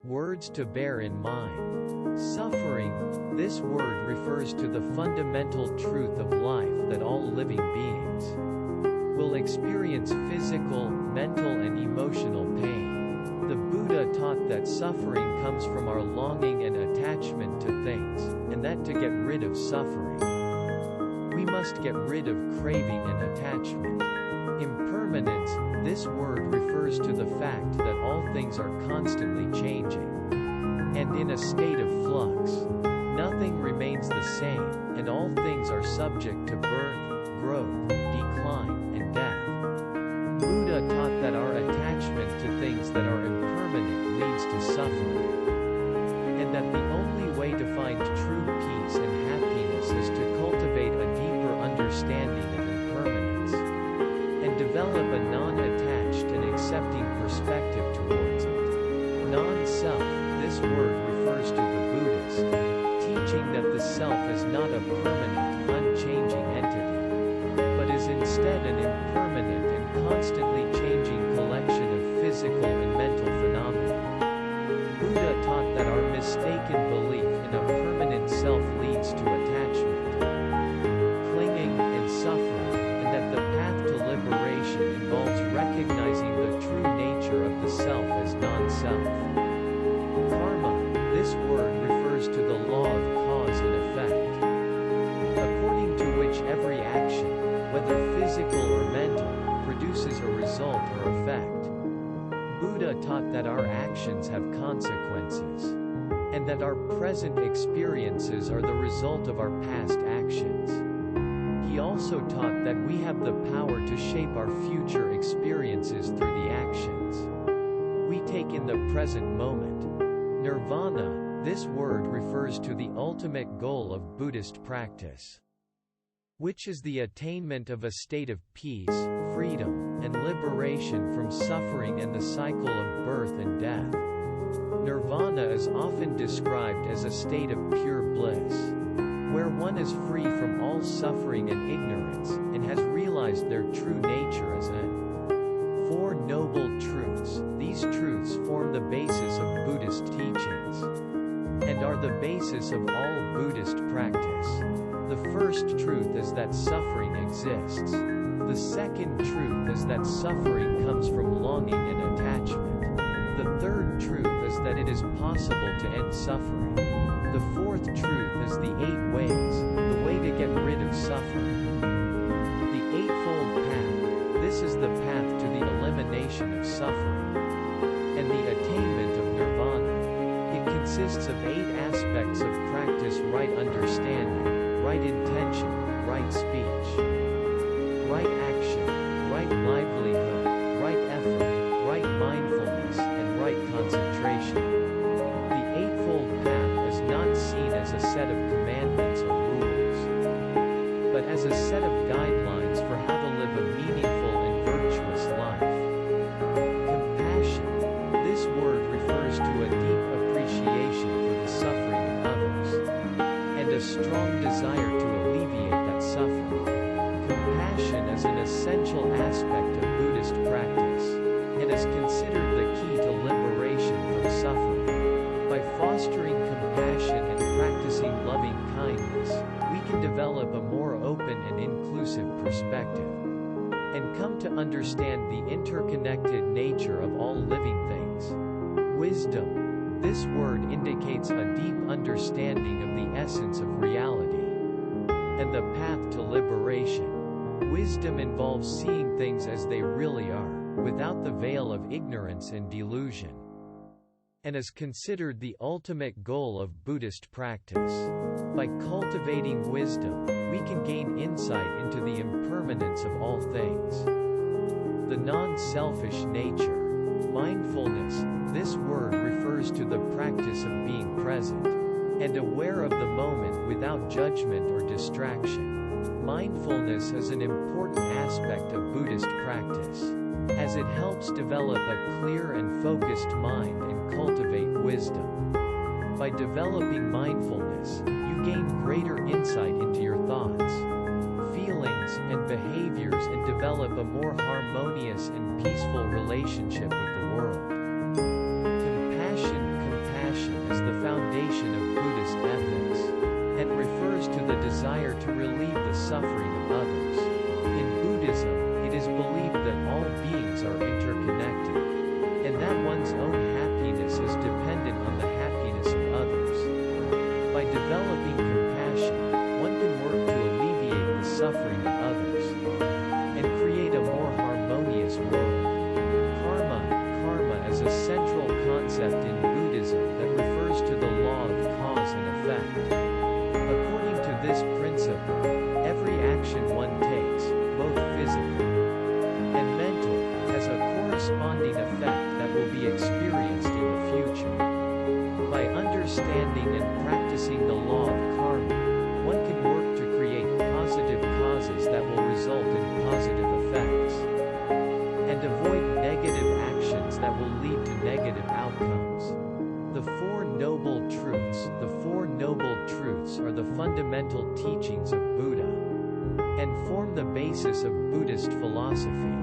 Words to bear in mind. Suffering. This word refers to the fundamental truth of life that all living beings will experience physical, mental and emotional pain. The Buddha taught that suffering comes from our longing and attachment to things, and that to get rid of suffering, we must get rid of craving and attachment. Impermanence. This word refers to the fact that all things are constantly changing and in a state of flux. Nothing remains the same, and all things are subject to birth, growth, decline, and death. Buddha taught that our attachment to things that are impermanent leads to suffering, and that the only way to find true peace and happiness is to cultivate a deeper understanding of impermanence, and develop a non-attached and accepting perspective towards it. Non-self. This word refers to the Buddhist teaching that the self is not a permanent, unchanging entity, but is instead an impermanent and constantly changing collection of physical and mental phenomena. Buddha taught that our mistaken belief in a permanent self leads to attachment, clinging, and suffering, and that the path to liberation involves recognizing the true nature of the self as non-self. Karma. This word refers to the law of cause and effect, according to which every action, whether physical or mental, produces a result or effect. Buddha taught that our actions have consequences, and that our present experiences are the result of our past actions. He also taught that we have the power to shape our future experiences through the actions we take in the present moment. Nirvana. This word refers to the ultimate goal of Buddhist practice, which is the attainment of a state of peace, freedom, and liberation from suffering and the cycle of birth and death. Nirvana is often described as a state of pure bliss, where one is free from all suffering and ignorance, and has realized their true nature as an Four Noble Truths. These truths form the basis of Buddhist teachings, and are the basis of all Buddhist practice. The first truth is that suffering exists. The second truth is that suffering comes from longing and attachment. The third truth is that it is possible to end suffering. The fourth truth is the 8 ways, the way to get rid of suffering. The Eightfold Path. This is the path to the elimination of suffering and the attainment of nirvana. It consists of 8 aspects of practice: right understanding, right intention, right speech, right action, right livelihood, right effort, right mindfulness, and right concentration. The Eightfold Path is not seen as a set of commandments or rules, but as a set of guidelines for how to live a meaningful and virtuous life. Compassion. This word refers to a deep appreciation for the suffering of others, and a strong desire to alleviate that suffering. Compassion is an essential aspect of Buddhist practice, and is considered the key to liberation from suffering. By fostering compassion and practicing loving kindness, we can develop a more open and inclusive perspective, and come to understand the interconnected nature of all living things. Wisdom. This word indicates a deep understanding of the essence of reality and the path to liberation. Wisdom involves seeing things as they really are, without the veil of ignorance and delusion, and is considered the ultimate goal of Buddhist practice. By cultivating wisdom, we can gain insight into the impermanence of all things. The non-selfish nature. Mindfulness. This word refers to the practice of being present and aware of the moment without judgment or distraction. Mindfulness is an important aspect of Buddhist practice, as it helps develop a clear and focused mind and cultivate wisdom. By developing mindfulness, you gain greater insight into your thoughts, feelings, and behaviors, and develop a more harmonious and peaceful relationship with the world. Compassion. understanding and practicing the law of karma, one can work to create positive causes that will result in positive effects, and avoid negative actions that will lead to negative outcomes. The Four Noble Truths. The Four Noble Truths are the fundamental teachings of Buddha, and form the basis of Buddhist philosophy.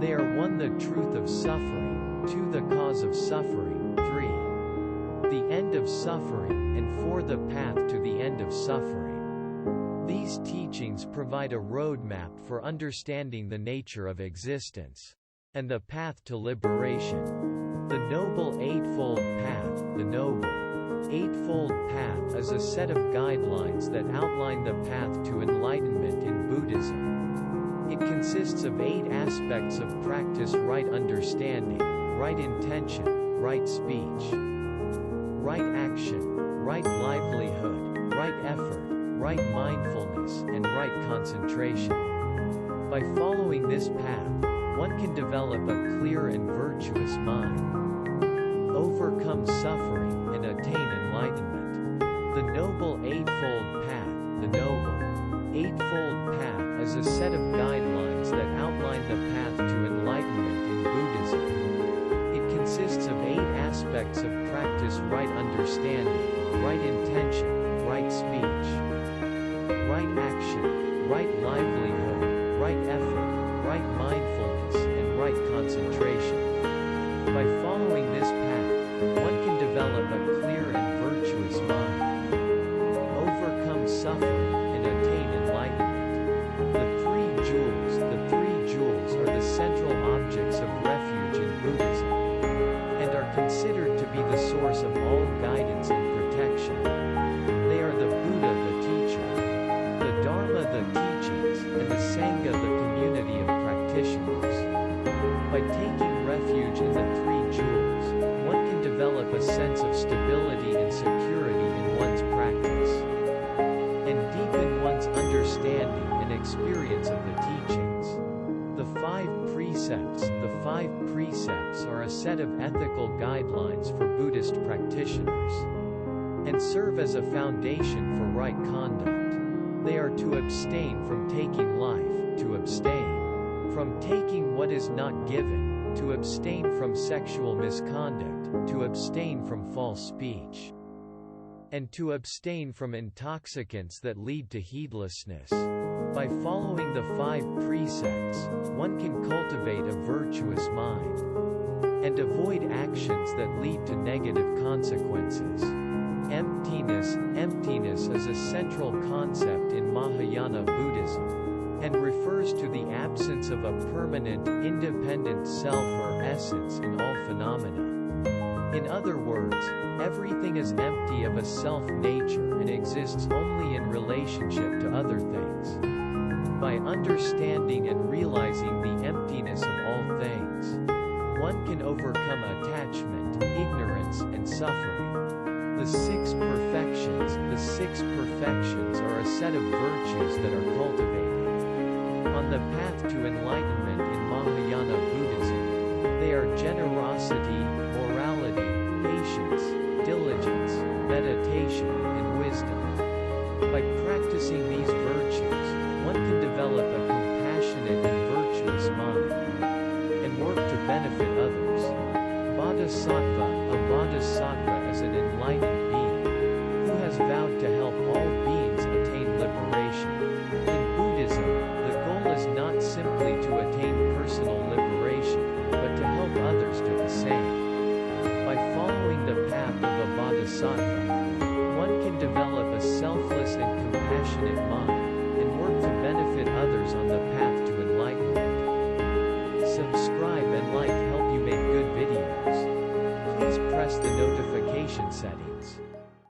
They are 1. The truth of suffering, 2. The cause of suffering, 3. The end of suffering, and 4. The path to the end of suffering. These teachings provide a roadmap for understanding the nature of existence and the path to liberation. The Noble Eightfold Path. The Noble Eightfold Path is a set of guidelines that outline the path to enlightenment in Buddhism. It consists of 8 aspects of practice: right understanding, right intention, right speech, right action, right livelihood, right effort, right mindfulness, and right concentration. By following this path, one can develop a clear and virtuous mind, overcome suffering, and attain enlightenment. The Noble Eightfold Path. The Noble Eightfold Path is a set of guidelines that outline the path to enlightenment in Buddhism. It consists of 8 aspects of practice: right understanding, right intention, right speech, right action, right livelihood, right effort, right mindfulness, and right concentration. By following this path, one can develop a clear and virtuous mind, overcome suffering, and attain enlightenment. The Three Jewels. The Three Jewels are the central objects of refuge in Buddhism, and are considered to be the source of all guidance and protection. They are the Buddha, the teacher, the Dharma, the teachings, and the Sangha, the community of practitioners. By taking refuge in the Three Jewels, one can develop a sense of stability and security in one's practice, and deepen one's understanding and experience of the teachings. The 5 Precepts. The 5 Precepts are a set of ethical guidelines for Buddhist practitioners, and serve as a foundation for right conduct. They are to abstain from taking life, to abstain from taking what is not given, to abstain from sexual misconduct, to abstain from false speech, and to abstain from intoxicants that lead to heedlessness. By following the 5 precepts, one can cultivate a virtuous mind, and avoid actions that lead to negative consequences. Emptiness. Emptiness is a central concept in Mahayana Buddhism, and refers to the absence of a permanent, independent self or essence in all phenomena. In other words, everything is empty of a self-nature and exists only in relationship to other things. By understanding and realizing the emptiness of all things, one can overcome attachment, ignorance, and suffering. The 6 perfections. The 6 perfections are a set of virtues that are cultivated on the path to enlightenment in Mahayana Buddhism. They are generosity, morality, patience, diligence, meditation, and wisdom. By practicing these virtues, one can develop a compassionate and virtuous mind, and work to benefit others. Bodhisattva. A bodhisattva is an enlightened being, who has vowed to help all beings attain liberation. In Buddhism, the goal is not simply to attain personal liberation, but to help others do the same. By following the path of a bodhisattva, one can develop a selfless and compassionate mind, and work to benefit others on the path to enlightenment. Subscribe and like help you make good videos. Please press the notification settings.